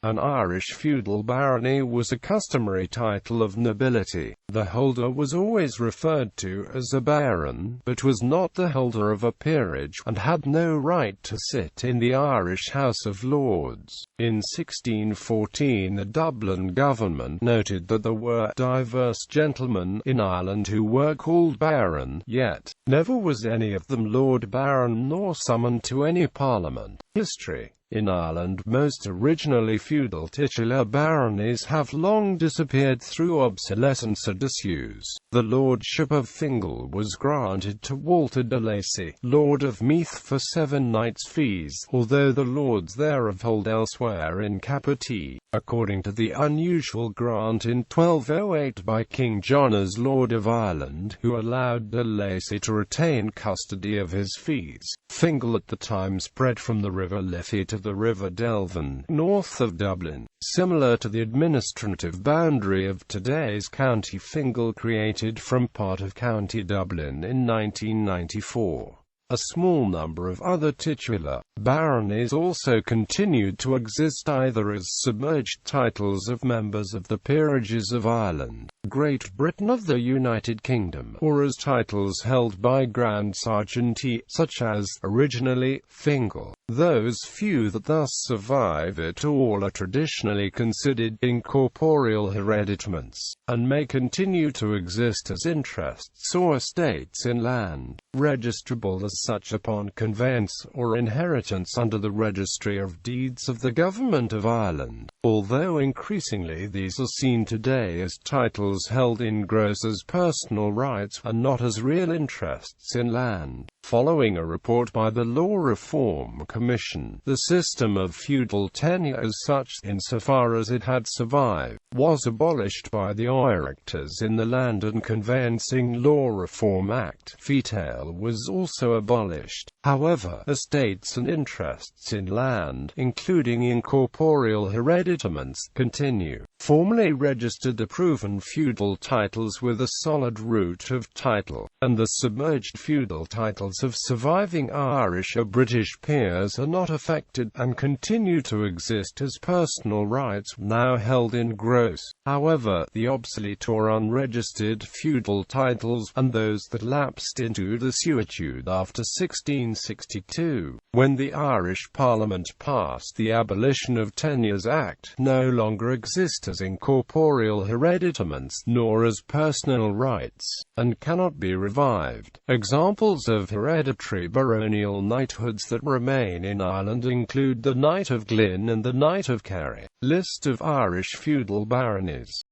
An Irish feudal barony was a customary title of nobility. The holder was always referred to as a baron, but was not the holder of a peerage, and had no right to sit in the Irish House of Lords. In 1614 the Dublin Government noted that there were diverse gentlemen in Ireland who were called baron, yet never was any of them Lord Baron nor summoned to any parliament. History. In Ireland, most originally feudal titular baronies have long disappeared through obsolescence or disuse. The lordship of Fingal was granted to Walter de Lacy, Lord of Meath, for 7 knights' fees, although the lords thereof hold elsewhere in capite. According to the unusual grant in 1208 by King John as Lord of Ireland, who allowed de Lacy to retain custody of his fees, Fingal at the time spread from the River Liffey to the River Delvin, north of Dublin. Similar to the administrative boundary of today's County Fingal, created from part of County Dublin in 1994. A small number of other titular baronies also continued to exist either as submerged titles of members of the peerages of Ireland, Great Britain of the United Kingdom, or as titles held by Grand Sergeantry, such as, originally, Fingal. Those few that thus survive at all are traditionally considered incorporeal hereditaments, and may continue to exist as interests or estates in land, registrable as such upon conveyance or inheritance under the Registry of Deeds of the Government of Ireland, although increasingly these are seen today as titles held in gross as personal rights, and not as real interests in land. Following a report by the Law Reform Commission, the system of feudal tenure as such, insofar as it had survived, was abolished by the Oireachtas in the Land and Conveyancing Law Reform Act. Feudal was also abolished. However, estates and interests in land, including incorporeal hereditaments, continue. Formally registered are proven feudal titles with a solid root of title, and the submerged feudal titles of surviving Irish or British peers are not affected, and continue to exist as personal rights, now held in gross. However, the obsolete or unregistered feudal titles, and those that lapsed into desuetude after 1662, when the Irish Parliament passed the Abolition of Tenures Act, no longer exist as incorporeal hereditaments, nor as personal rights, and cannot be revived. Examples of hereditary baronial knighthoods that remain in Ireland include the Knight of Glyn and the Knight of Kerry. List of Irish feudal baronies.